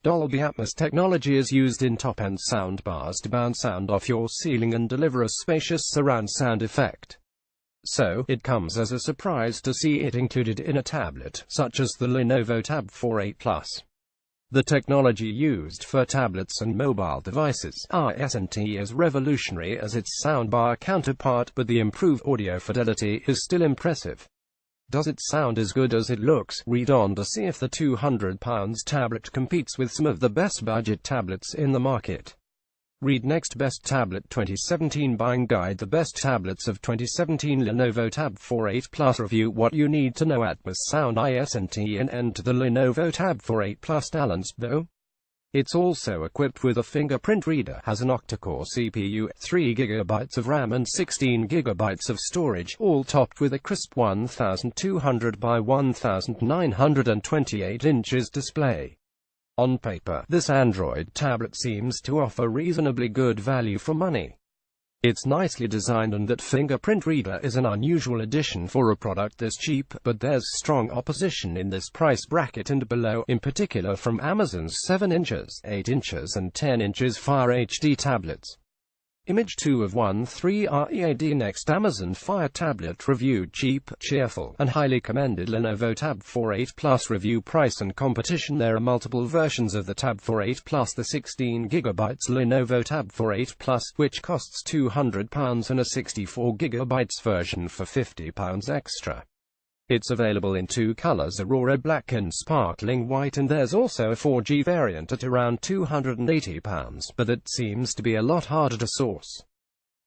Dolby Atmos technology is used in top-end soundbars to bounce sound off your ceiling and deliver a spacious surround sound effect. So, it comes as a surprise to see it included in a tablet, such as the Lenovo Tab 4a Plus. The technology used for tablets and mobile devices, isn't as revolutionary as its soundbar counterpart, but the improved audio fidelity is still impressive. Does it sound as good as it looks? Read on to see if the £200 tablet competes with some of the best budget tablets in the market. Read next: Best Tablet 2017 Buying Guide. The best tablets of 2017. Lenovo Tab 4a Plus Review. What you need to know: Atmos sound isn't an end to the Lenovo Tab 4a Plus talents, though. It's also equipped with a fingerprint reader, has an octa-core CPU, 3GB of RAM and 16GB of storage, all topped with a crisp 1200 by 1928 inches display. On paper, this Android tablet seems to offer reasonably good value for money. It's nicely designed, and that fingerprint reader is an unusual addition for a product this cheap, but there's strong opposition in this price bracket and below, in particular from Amazon's 7 inches, 8 inches and 10 inches Fire HD tablets. Image 2 of 1.3 READ. Next, Amazon Fire Tablet Review. Cheap, cheerful, and highly commended Lenovo Tab 4a Plus Review. Price and competition. There are multiple versions of the Tab 4a Plus. The 16GB Lenovo Tab 4a Plus, which costs £200, and a 64GB version for £50 extra. It's available in two colors, Aurora Black and Sparkling White, and there's also a 4G variant at around £280, but that seems to be a lot harder to source.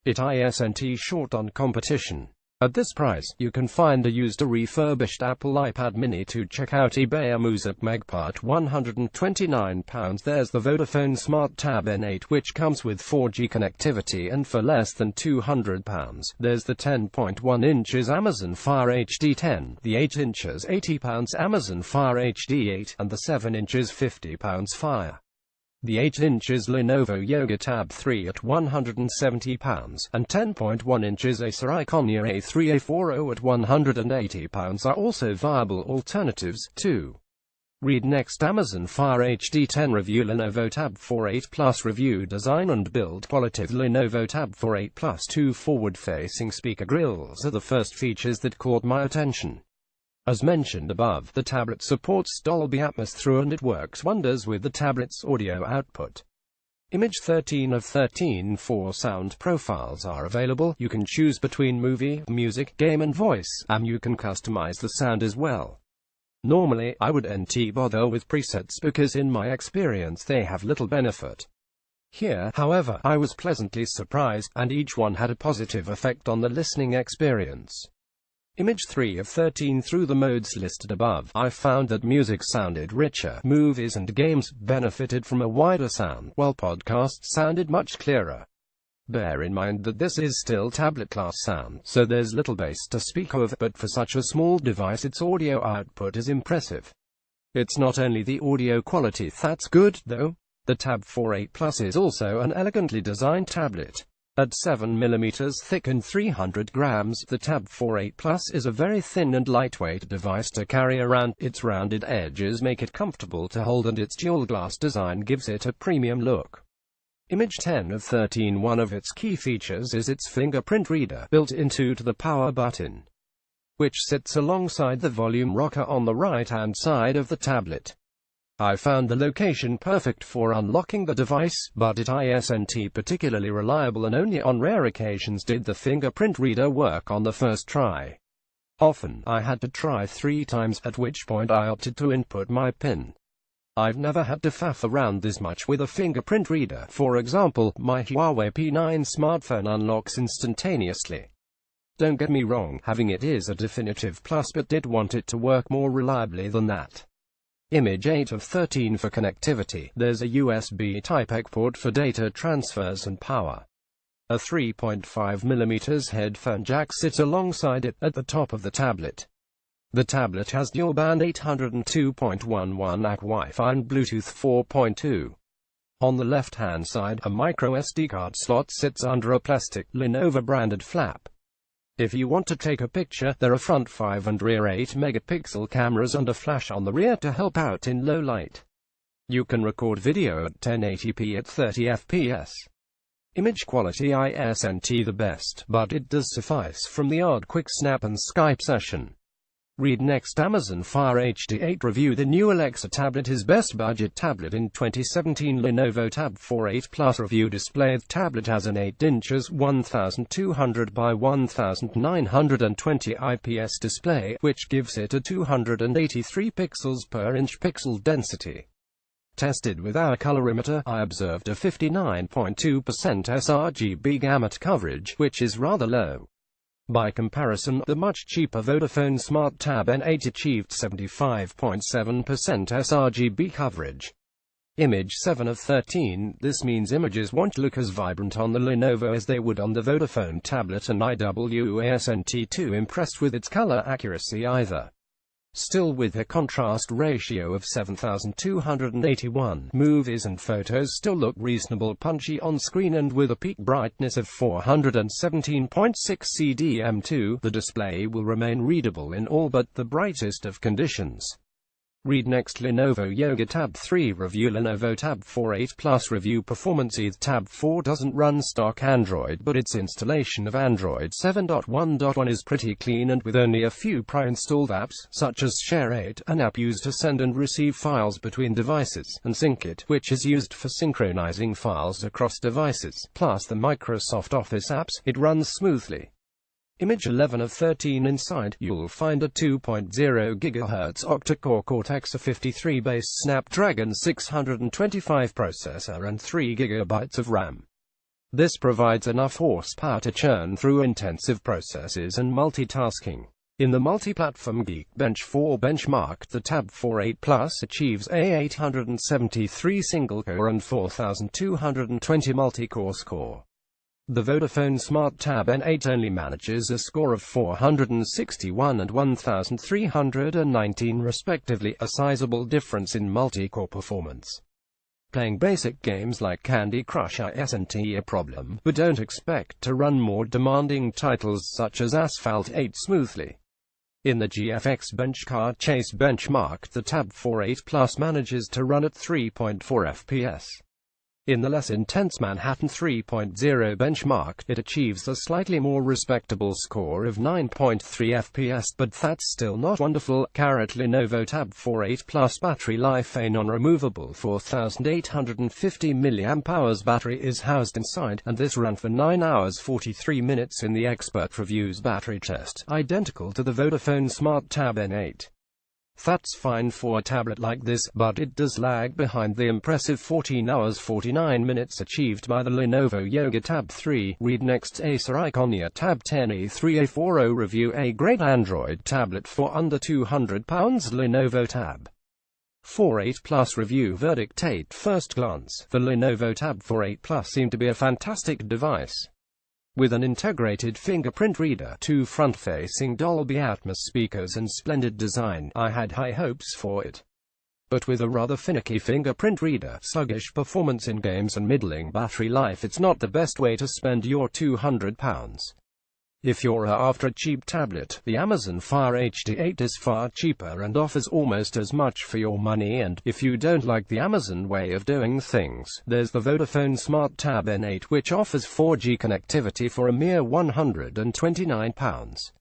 It isn't short on competition. At this price, you can find a used or refurbished Apple iPad mini to check out. eBay Amuzak Magpart £129. There's the Vodafone Smart Tab N8, which comes with 4G connectivity and for less than £200. There's the 10.1 inches Amazon Fire HD 10, the 8 inches £80 Amazon Fire HD 8, and the 7 inches £50 Fire. The 8 inches Lenovo Yoga Tab 3 at £170, and 10.1 inches Acer Iconia A3A40 at £180 are also viable alternatives, too. Read next: Amazon Fire HD 10 Review. Lenovo Tab 4a Plus Review. Design and build quality. The Lenovo Tab 4a Plus 2 forward-facing speaker grills are the first features that caught my attention. As mentioned above, the tablet supports Dolby Atmos through, and it works wonders with the tablet's audio output. Image 13 of 13. 4 sound profiles are available. You can choose between movie, music, game and voice, and you can customize the sound as well. Normally, I wouldn't bother with presets because in my experience they have little benefit. Here, however, I was pleasantly surprised, and each one had a positive effect on the listening experience. Image 3 of 13. Through the modes listed above, I found that music sounded richer, movies and games benefited from a wider sound, while podcasts sounded much clearer. Bear in mind that this is still tablet-class sound, so there's little bass to speak of, but for such a small device its audio output is impressive. It's not only the audio quality that's good, though. The Tab 4a Plus is also an elegantly designed tablet. At 7mm thick and 300 grams, the Tab 4a Plus is a very thin and lightweight device to carry around. Its rounded edges make it comfortable to hold, and its dual-glass design gives it a premium look. Image 10 of 13. One of its key features is its fingerprint reader, built into the power button, which sits alongside the volume rocker on the right-hand side of the tablet. I found the location perfect for unlocking the device, but it isn't particularly reliable, and only on rare occasions did the fingerprint reader work on the first try. Often, I had to try 3 times, at which point I opted to input my PIN. I've never had to faff around this much with a fingerprint reader. For example, my Huawei P9 smartphone unlocks instantaneously. Don't get me wrong, having it is a definitive plus, but did want it to work more reliably than that. Image 8 of 13. For connectivity, there's a USB Type-A port for data transfers and power. A 3.5mm headphone jack sits alongside it, at the top of the tablet. The tablet has dual-band 802.11 AC Wi-Fi and Bluetooth 4.2. On the left-hand side, a microSD card slot sits under a plastic, Lenovo-branded flap. If you want to take a picture, there are front 5 and rear 8 megapixel cameras and a flash on the rear to help out in low light. You can record video at 1080p at 30 fps. Image quality isn't the best, but it does suffice from the odd quick snap and Skype session. Read next. Amazon Fire HD8 review. The new Alexa tablet is best budget tablet in 2017. Lenovo Tab 48 Plus review. Display. The tablet has an 8 inches 1200 by 1920 IPS display, which gives it a 283 pixels per inch pixel density. Tested with our colorimeter, I observed a 59.2% sRGB gamut coverage, which is rather low. By comparison, the much cheaper Vodafone Smart Tab N8 achieved 75.7% sRGB coverage. Image 7 of 13. This means images won't look as vibrant on the Lenovo as they would on the Vodafone tablet, and I wasn't too impressed with its color accuracy either. Still, with a contrast ratio of 7281, movies and photos still look reasonable punchy on screen, and with a peak brightness of 417.6 cdm2, the display will remain readable in all but the brightest of conditions. Read next. Lenovo Yoga Tab 3 review. Lenovo Tab 48 Plus review. Performance. The Tab 4 doesn't run stock Android, but its installation of Android 7.1.1 is pretty clean, and with only a few pre-installed apps, such as ShareIt, an app used to send and receive files between devices, and SyncIt, which is used for synchronizing files across devices, plus the Microsoft Office apps, it runs smoothly. Image 11 of 13. Inside, you'll find a 2.0 GHz octa-core Cortex-A53 based Snapdragon 625 processor and 3 GB of RAM. This provides enough horsepower to churn through intensive processes and multitasking. In the multi-platform Geekbench 4 benchmark, the Tab 48 Plus achieves a 873 single-core and 4220 multi-core score. The Vodafone Smart Tab N8 only manages a score of 461 and 1319 respectively, a sizable difference in multi-core performance. Playing basic games like Candy Crush isn't a problem, but don't expect to run more demanding titles such as Asphalt 8 smoothly. In the GFX Benchmark Chase benchmark, the Tab 48 Plus manages to run at 3.4 fps. In the less intense Manhattan 3.0 benchmark, it achieves a slightly more respectable score of 9.3 fps, but that's still not wonderful. Lenovo Tab 48 Plus battery life. A non-removable 4850 mAh battery is housed inside, and this ran for 9 hours 43 minutes in the expert reviews battery test, identical to the Vodafone Smart Tab N8. That's fine for a tablet like this, but it does lag behind the impressive 14 hours 49 minutes achieved by the Lenovo Yoga Tab 3. Read next. Acer Iconia Tab 10e3a40 review. A great Android tablet for under £200. Lenovo Tab 48 Plus review. Verdict. At first glance, the Lenovo Tab 48 Plus seemed to be a fantastic device. With an integrated fingerprint reader, 2 front-facing Dolby Atmos speakers and splendid design, I had high hopes for it. But with a rather finicky fingerprint reader, sluggish performance in games and middling battery life, it's not the best way to spend your £200. If you're after a cheap tablet, the Amazon Fire HD8 is far cheaper and offers almost as much for your money, and, if you don't like the Amazon way of doing things, there's the Vodafone Smart Tab N8, which offers 4G connectivity for a mere £129.